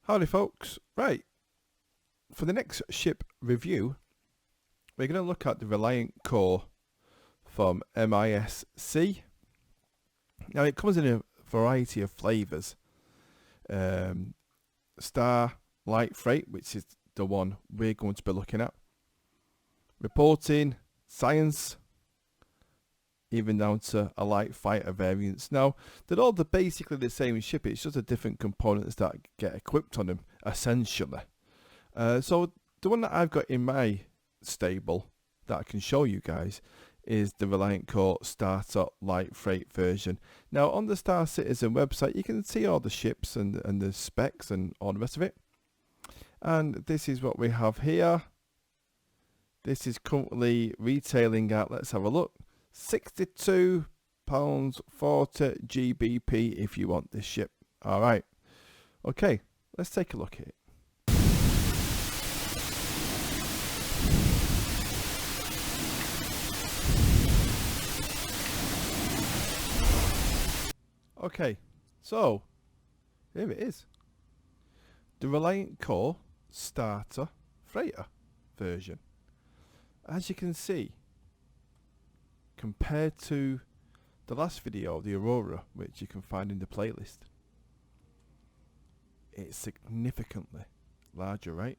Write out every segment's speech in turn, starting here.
Howdy folks, right, for the next ship review we're going to look at the Reliant core from MISC. Now it comes in a variety of flavours, Star, Light Freight, which is the one we're going to be looking at, Reporting, Science, even down to a light fighter variants. Now, they're all basically the same ship, it's just the different components that get equipped on them, essentially. So the one that I've got in my stable that I can show you guys is the Reliant Core Starter Light Freight version. Now, on the Star Citizen website, you can see all the ships and the specs and all the rest of it. And this is what we have here. This is currently retailing at, let's have a look, £62.40 GBP if you want this ship. Alright, okay, let's take a look at it. Okay, so here it is. The Reliant Core Starter Freighter version. As you can see, compared to the last video, the Aurora, which you can find in the playlist, it's significantly larger, right?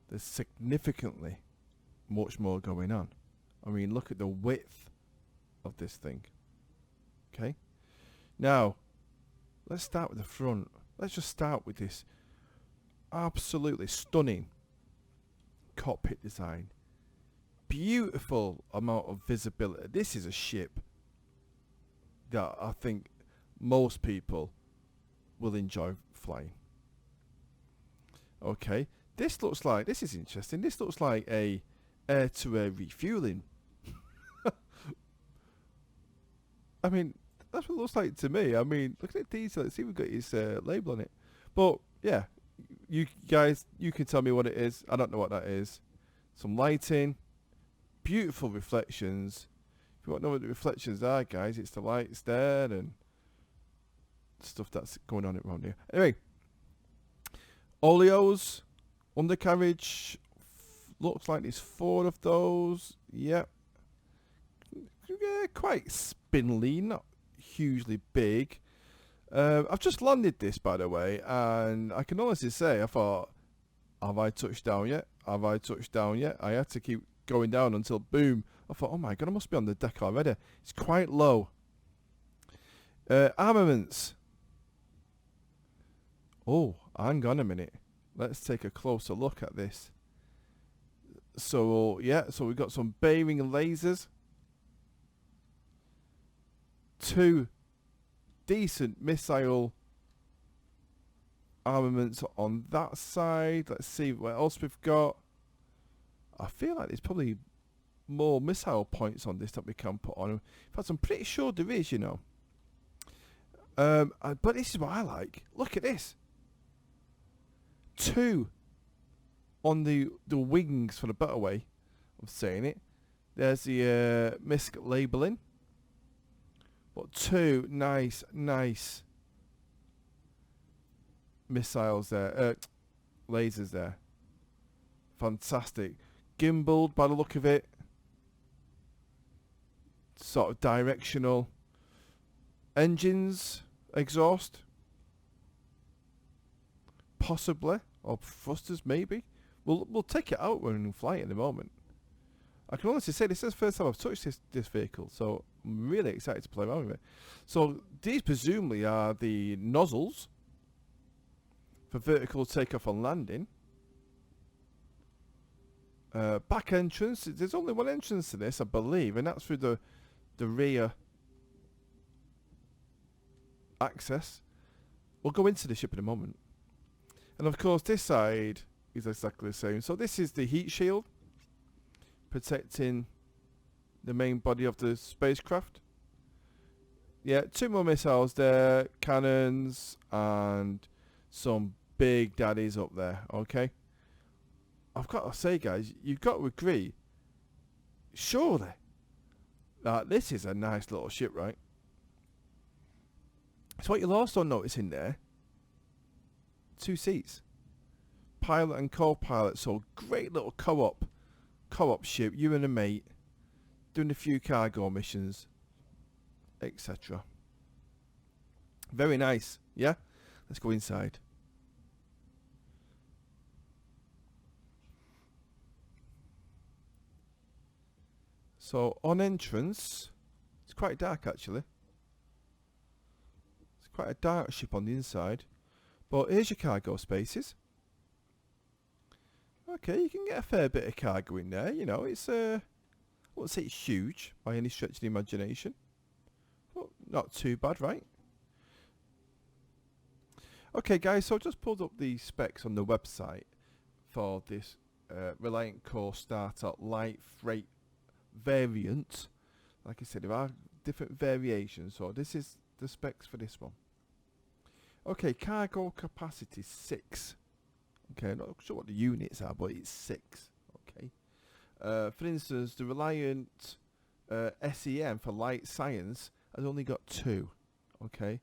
There's significantly much more going on. I mean, look at the width of this thing. Okay, now let's start with the front. Let's just start with this absolutely stunning cockpit design. Beautiful amount of visibility. This is a ship that I think most people will enjoy flying. Okay, this is interesting. This looks like a air-to-air refueling. I mean, that's what it looks like to me. I mean, look at the detail. Let's see, we've got his label on it. But yeah, you guys, you can tell me what it is. I don't know what that is. Some lighting. Beautiful reflections. If you want to know what the reflections are, guys, it's the lights there and stuff that's going on around here. Anyway, oleos, undercarriage, looks like there's 4 of those. Yep. Yeah, quite spindly, not hugely big. I've just landed this, by the way, and I can honestly say, I thought, have I touched down yet? Have I touched down yet? I had to keep going down until boom. I thought, oh my god, I must be on the deck already. It's quite low. Armaments. Oh, hang on a minute. Let's take a closer look at this. So yeah, so we've got some bearing lasers. 2 decent missile armaments on that side. Let's see what else we've got. I feel like there's probably more missile points on this that we can put on. In fact, I'm pretty sure there is, you know. But this is what I like. Look at this. 2 on the wings, for the better way of saying it. There's the MISC labelling. But 2 nice missiles there. Lasers there. Fantastic. Gimbaled by the look of it. Sort of directional. Engines, exhaust. Possibly. Or thrusters maybe. We'll take it out when we fly it in a moment. I can honestly say this is the first time I've touched this vehicle, so I'm really excited to play around with it. So these presumably are the nozzles for vertical takeoff and landing. Back entrance. There's only one entrance to this, I believe, and that's through the rear access. We'll go into the ship in a moment. And of course, this side is exactly the same. So this is the heat shield protecting the main body of the spacecraft. Yeah, 2 more missiles there, cannons, and some big daddies up there. Okay. I've got to say, guys, you've got to agree, surely, that this is a nice little ship, right? So what you'll also notice in there, 2 seats. Pilot and co-pilot, so great little co-op ship, you and a mate, doing a few cargo missions, etc. Very nice, yeah? Let's go inside. So on entrance, it's quite dark actually. It's quite a dark ship on the inside. But here's your cargo spaces. Okay, you can get a fair bit of cargo in there. You know, it's I wouldn't say it's huge by any stretch of the imagination. But not too bad, right? Okay, guys, so I just pulled up the specs on the website for this Reliant Core Starter Light Freight variant. Like I said, there are different variations, so this is the specs for this one. Okay, cargo capacity 6. Okay, I'm not sure what the units are, but it's 6. Okay. For instance, the Reliant SEM for light science has only got 2. Okay.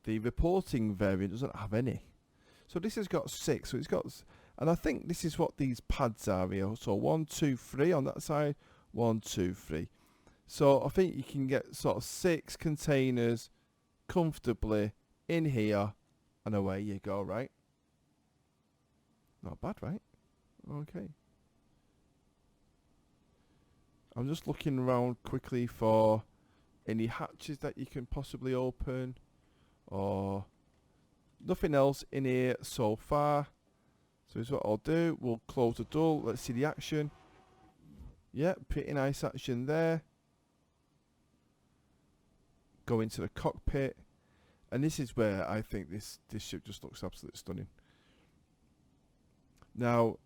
The reporting variant doesn't have any. So this has got 6. So it's got, and I think this is what these pads are here. So 1, 2, 3 on that side. 1, 2, 3. So I think you can get sort of 6 containers comfortably in here, and away you go, right? Not bad, right? Okay. I'm just looking around quickly for any hatches that you can possibly open, or nothing else in here so far. So here's what I'll do. We'll close the door. Let's see the action. Yeah, pretty nice action there. Go into the cockpit. And this is where I think this ship just looks absolutely stunning. Now,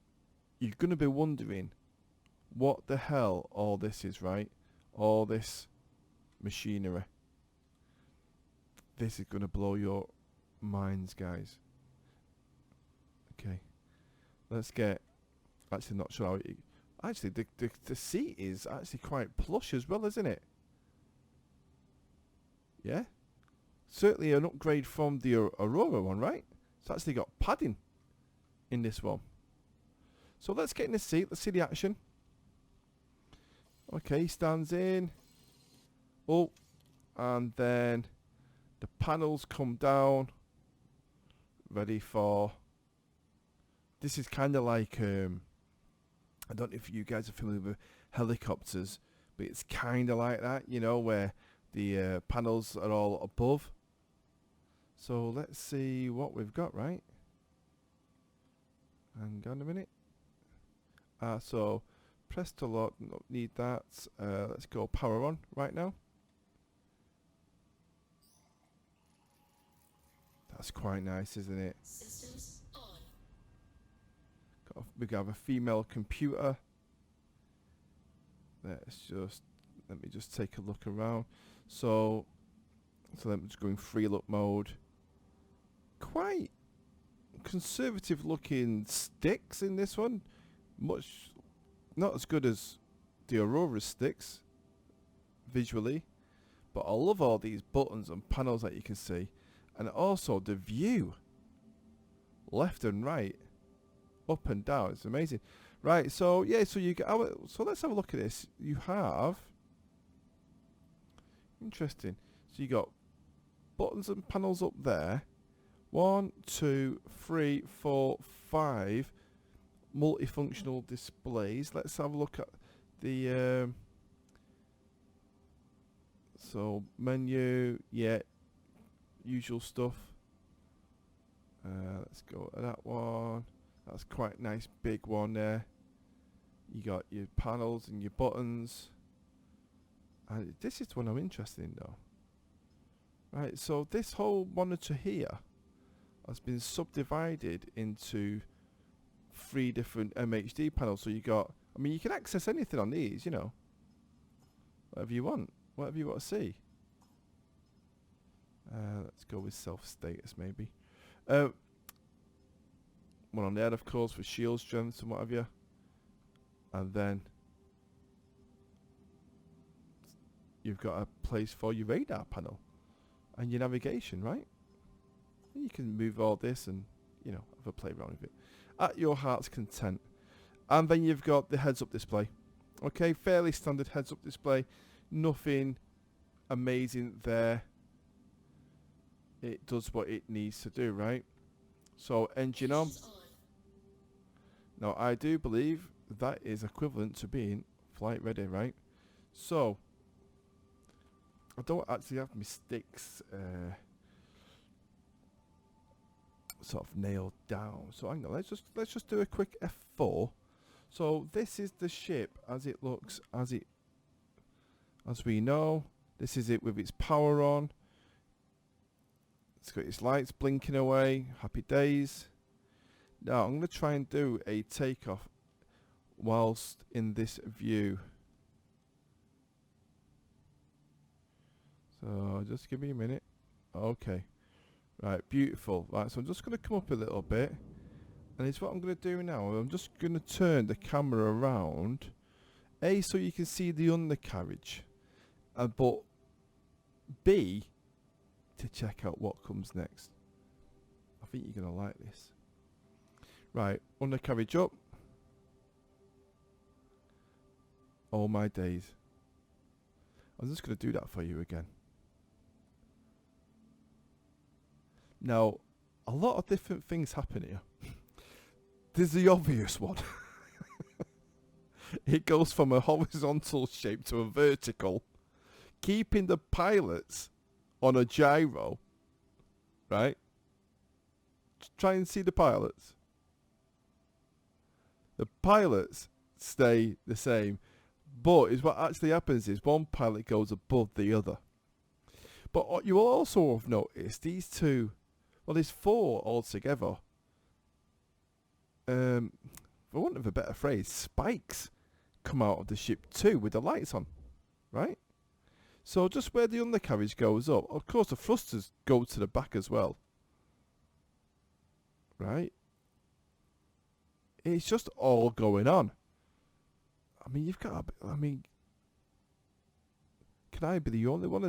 you're going to be wondering what the hell all this is, right? All this machinery. This is going to blow your minds, guys. Okay. Let's get... Actually, not sure how it... Actually, the seat is actually quite plush as well, isn't it? Yeah? Certainly an upgrade from the Aurora one, right? It's actually got padding in this one. So let's get in the seat. Let's see the action. Okay, stands in. Oh, and then the panels come down. Ready for... This is kind of like... I don't know if you guys are familiar with helicopters, but it's kind of like that, you know, where the panels are all above. So let's see what we've got, right? Hang on a minute. So press to lock, don't need that. Let's go power on right now. That's quite nice, isn't it? Systems on. We have a female computer. Let me just take a look around. So let me just go in free look mode. Quite conservative looking sticks in this one. Much not as good as the Aurora sticks visually, but I love all these buttons and panels that you can see, and also the view left and right, up and down. It's amazing. Right, so yeah, so you so let's have a look at this. You have interesting. So you got buttons and panels up there. 1, 2, 3, 4, 5 multifunctional displays. Let's have a look at the so menu. Yeah, usual stuff. Let's go to that one. That's quite a nice big one there. You got your panels and your buttons. And this is one I'm interested in though. Right, so this whole monitor here has been subdivided into 3 different MHD panels. So you got, I mean, you can access anything on these, you know. Whatever you want. Whatever you want to see. Let's go with self-status maybe. One on there, of course, for shield strength and what have you. And then you've got a place for your radar panel and your navigation, right? You can move all this and, you know, have a play around with it at your heart's content. And then you've got the heads-up display. Okay, fairly standard heads-up display. Nothing amazing there. It does what it needs to do, right? So engine on. Now I do believe that is equivalent to being flight ready, right? So I don't actually have my sticks sort of nailed down. So hang on, let's just do a quick F4. So this is the ship as it looks, as we know. This is it with its power on. It's got its lights blinking away. Happy days. Now I'm going to try and do a takeoff whilst in this view. So just give me a minute. Okay. Right, beautiful. Right, so I'm just going to come up a little bit. And it's what I'm going to do now. I'm just going to turn the camera around. A, so you can see the undercarriage. But B, to check out what comes next. I think you're going to like this. Right, undercarriage up. Oh my days. I'm just going to do that for you again. Now, a lot of different things happen here. There's the obvious one. It goes from a horizontal shape to a vertical, keeping the pilots on a gyro, right? Try and see the pilots. The pilots stay the same, but is what actually happens is one pilot goes above the other. But what you will also have noticed, these two, well, there's four altogether. For want of a better phrase, spikes come out of the ship too with the lights on, right? So just where the undercarriage goes up, of course the thrusters go to the back as well, right? It's just all going on. I mean, you've got, I mean, can I be the only one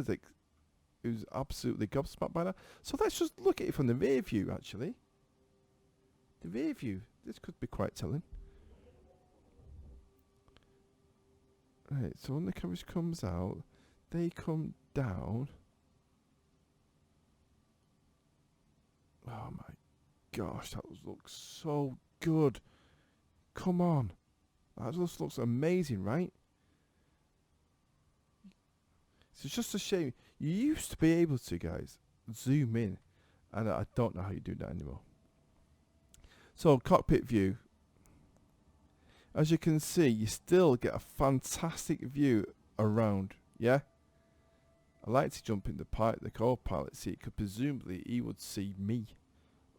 who's absolutely gobsmacked by that? So let's just look at it from the rear view, actually. The rear view, this could be quite telling. Right, so when the carriage comes out, they come down. Oh my gosh, that looks so good. Come on. That just looks amazing, right? It's just a shame. You used to be able to, guys, zoom in. And I don't know how you do that anymore. So, cockpit view. As you can see, you still get a fantastic view around, yeah? I like to jump in the co-pilot seat, because presumably he would see me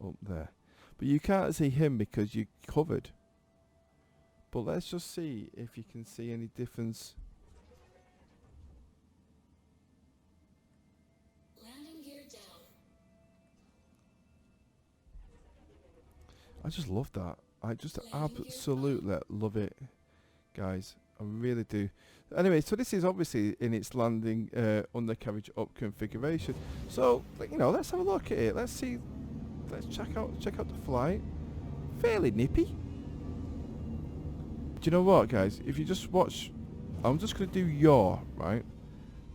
up there. But you can't see him because you're covered. But let's just see if you can see any difference. Landing gear down. I just love that. I just absolutely love it, guys. I really do. Anyway, so this is obviously in its landing undercarriage up configuration. So, you know, let's have a look at it. Let's see. Let's check out the flight. Fairly nippy. Do you know what, guys? If you just watch, I'm just going to do yaw, right?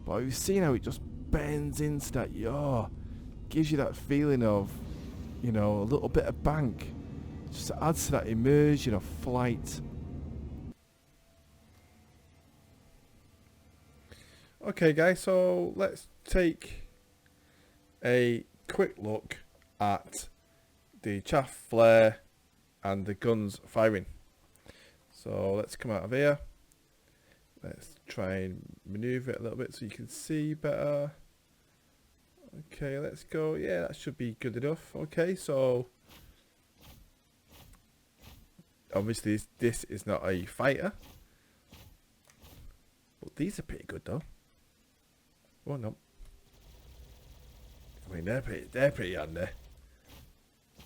But you've seen how it just bends into that yaw. Gives you that feeling of, you know, a little bit of bank. Just adds to that immersion of flight. Okay, guys, so let's take a quick look at the chaff flare and the guns firing. So let's come out of here. Let's try and maneuver it a little bit so you can see better. Okay, let's go. Yeah, that should be good enough. Okay, so obviously this is not a fighter, but these are pretty good though. Oh no, I mean they're pretty handy.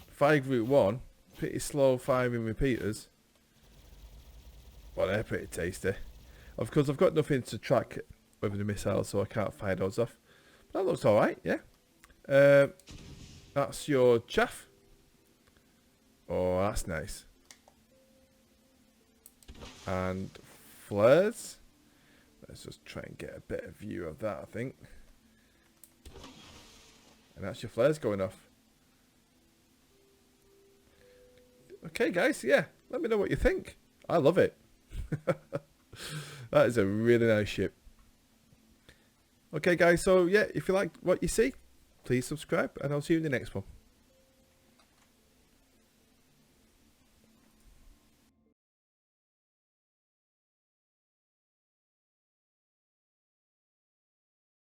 Fire Group 1, pretty slow firing repeaters. Well, they're pretty tasty. Of course, I've got nothing to track with the missiles, so I can't fire those off. But that looks alright, yeah. That's your chaff. Oh, that's nice. And flares. Let's just try and get a better view of that, I think. And that's your flares going off. Okay, guys, yeah. Let me know what you think. I love it. That is a really nice ship. Okay, guys, so yeah, if you like what you see, please subscribe, and I'll see you in the next one.